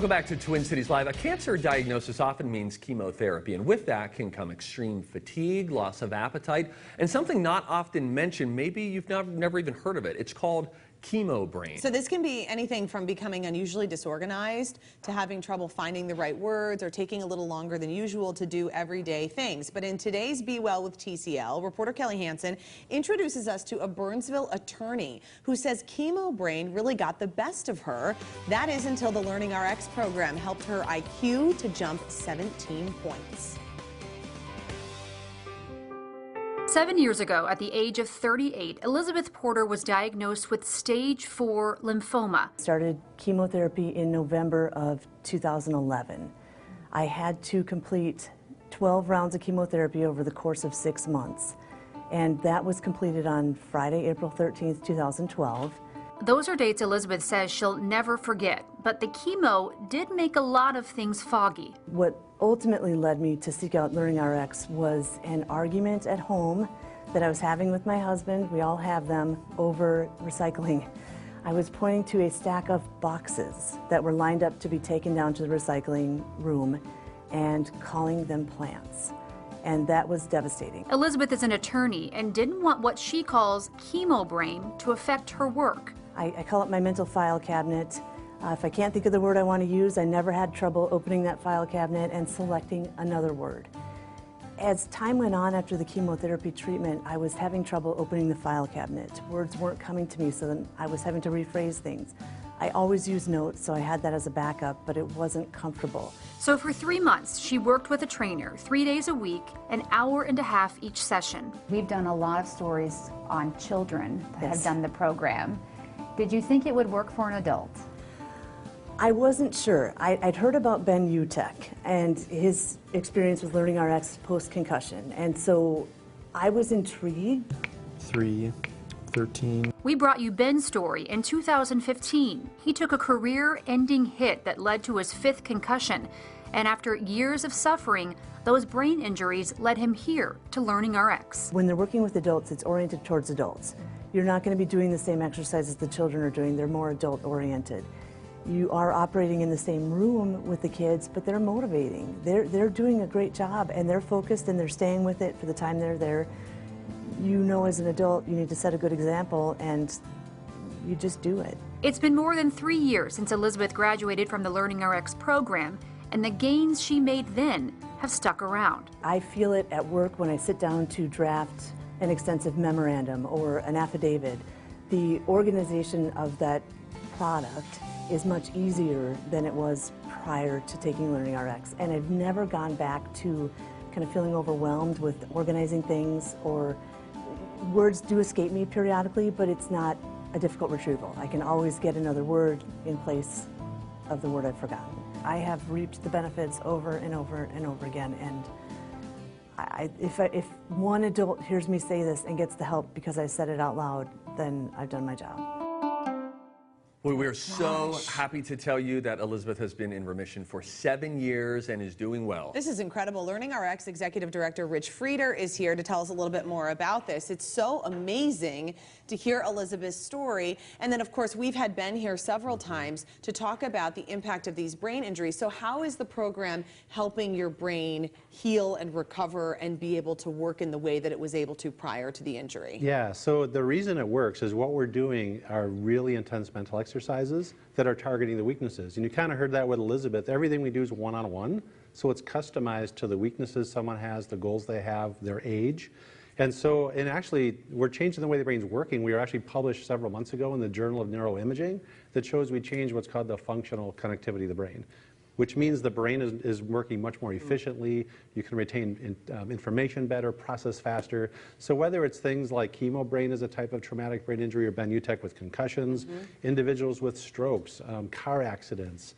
Welcome back to Twin Cities Live. A cancer diagnosis often means chemotherapy, and with that can come extreme fatigue, loss of appetite, and something not often mentioned, maybe you've never even heard of it. It's called chemo brain. So this can be anything from becoming unusually disorganized to having trouble finding the right words or taking a little longer than usual to do everyday things. But in today's Be Well with TCL, reporter Kelly Hansen introduces us to a Burnsville attorney who says chemo brain really got the best of her. That is until the LearningRx program helped her IQ to jump 17 points. 7 years ago, at the age of 38, Elizabeth Porter was diagnosed with stage 4 lymphoma. Started chemotherapy in November of 2011. I had to complete 12 rounds of chemotherapy over the course of 6 months, and that was completed on Friday, April 13th, 2012. Those are dates Elizabeth says she'll never forget, but the chemo did make a lot of things foggy. What ultimately led me to seek out LearningRx was an argument at home that I was having with my husband. We all have them over recycling. I was pointing to a stack of boxes that were lined up to be taken down to the recycling room and calling them plants. And that was devastating. Elizabeth is an attorney and didn't want what she calls chemo brain to affect her work. I call it my mental file cabinet. If I can't think of the word I want to use, I never had trouble opening that file cabinet and selecting another word. As time went on after the chemotherapy treatment, I was having trouble opening the file cabinet. Words weren't coming to me, so then I was having to rephrase things. I always use notes, so I had that as a backup, but it wasn't comfortable. So for 3 months, she worked with a trainer 3 days a week, an hour and a half each session. We've done a lot of stories on children that have done the program. Did you think it would work for an adult? I wasn't sure. I'd heard about Ben Utek and his experience with LearningRx post-concussion, and so I was intrigued. 3/13. We brought you Ben's story in 2015. He took a career-ending hit that led to his 5th concussion, and after years of suffering, those brain injuries led him here to LearningRx. When they're working with adults, it's oriented towards adults. You're not going to be doing the same exercises the children are doing. They're more adult-oriented. You are operating in the same room with the kids, but they're motivating. They're doing a great job, and they're focused, and they're staying with it for the time they're there. You know, as an adult, you need to set a good example, and you just do it. It's been more than 3 years since Elizabeth graduated from the LearningRx program, and the gains she made then have stuck around. I feel it at work when I sit down to draft an extensive memorandum or an affidavit. The organization of that product is much easier than it was prior to taking LearningRx, and I've never gone back to kind of feeling overwhelmed with organizing things, or words do escape me periodically, but it's not a difficult retrieval. I can always get another word in place of the word I've forgotten. I have reaped the benefits over and over and over again, and if one adult hears me say this and gets the help because I said it out loud, then I've done my job. Well, we're so happy to tell you that Elizabeth has been in remission for 7 years and is doing well. This is incredible. LearningRx Executive Director Rich Frieder is here to tell us a little bit more about this. It's so amazing to hear Elizabeth's story. And then, of course, we've had Ben here several times to talk about the impact of these brain injuries. So how is the program helping your brain heal and recover and be able to work in the way that it was able to prior to the injury? Yeah, so the reason it works is what we're doing are really intense mental exercises that are targeting the weaknesses. And you kind of heard that with Elizabeth. Everything we do is one-on-one, so it's customized to the weaknesses someone has, the goals they have, their age. And actually, we're changing the way the brain's working. We were actually published several months ago in the Journal of Neuroimaging that shows we change what's called the functional connectivity of the brain, which means the brain is working much more efficiently. You can retain information better, process faster. So whether it's things like chemo brain as a type of traumatic brain injury, or Ben Utek with concussions, individuals with strokes, car accidents,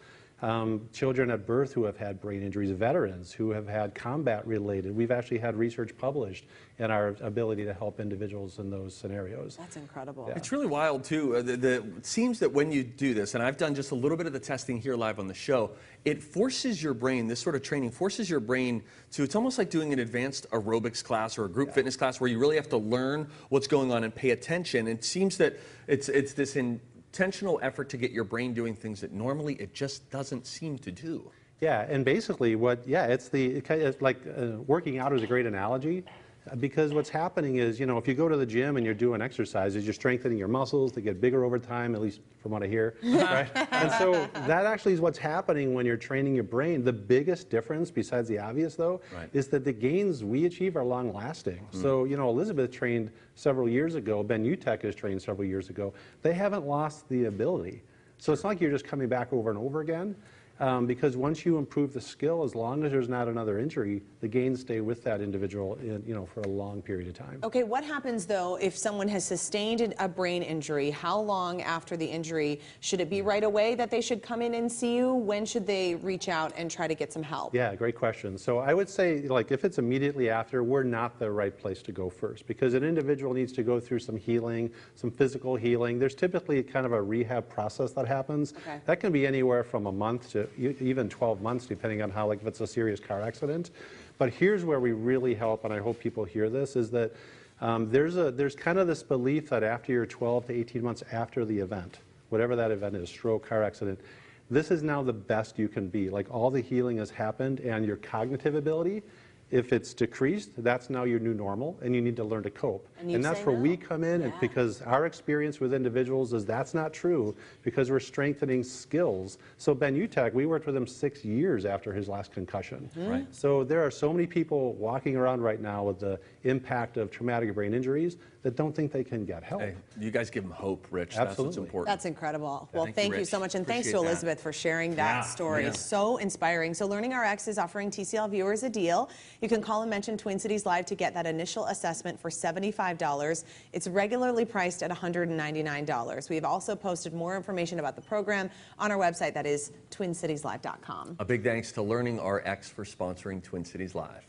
children at birth who have had brain injuries, veterans who have had combat related. We've actually had research published in our ability to help individuals in those scenarios. That's incredible. Yeah. It's really wild, too. It seems that when you do this, and I've done just a little bit of the testing here live on the show, it forces your brain, this sort of training forces your brain to, it's almost like doing an advanced aerobics class or a group fitness class where you really have to learn what's going on and pay attention. It seems that it's this intentional effort to get your brain doing things that normally it just doesn't seem to do. Yeah, and basically it's like working out is a great analogy. Because what's happening is, you know, if you go to the gym and you're doing exercises, you're strengthening your muscles, they get bigger over time, at least from what I hear, right? And so that actually is what's happening when you're training your brain. The biggest difference, besides the obvious though, is that the gains we achieve are long lasting. So, you know, Elizabeth trained several years ago, Ben Utek has trained several years ago. They haven't lost the ability. So it's not like you're just coming back over and over again. Because once you improve the skill, as long as there's not another injury, the gains stay with that individual, for a long period of time. Okay, what happens though if someone has sustained a brain injury? How long after the injury? Should it be right away that they should come in and see you? When should they reach out and try to get some help? Yeah, great question. So I would say, like, if it's immediately after, we're not the right place to go first, because an individual needs to go through some healing, some physical healing. There's typically kind of a rehab process that happens. Okay. That can be anywhere from a month to even 12 months, depending on how, like, if it's a serious car accident. But here's where we really help, and I hope people hear this, is that there's kind of this belief that after you're 12 to 18 months after the event, whatever that event is, stroke, car accident, this is now the best you can be. Like, all the healing has happened, and your cognitive ability, if it's decreased, that's now your new normal, and you need to learn to cope. And that's where we come in, and because our experience with individuals is that's not true, because we're strengthening skills. So Ben Utek, we worked with him 6 years after his last concussion. Right. So there are so many people walking around right now with the impact of traumatic brain injuries that don't think they can get help. Hey, you guys give them hope, Rich. Absolutely. That's what's important. That's incredible. Well, Thank you, thank you Rich. so much, and thanks to Appreciate that. Elizabeth for sharing that story. Yeah. So inspiring. So LearningRx is offering TCL viewers a deal. You can call and mention Twin Cities Live to get that initial assessment for $75. It's regularly priced at $199. We've also posted more information about the program on our website, that is twincitieslive.com. A big thanks to LearningRx for sponsoring Twin Cities Live.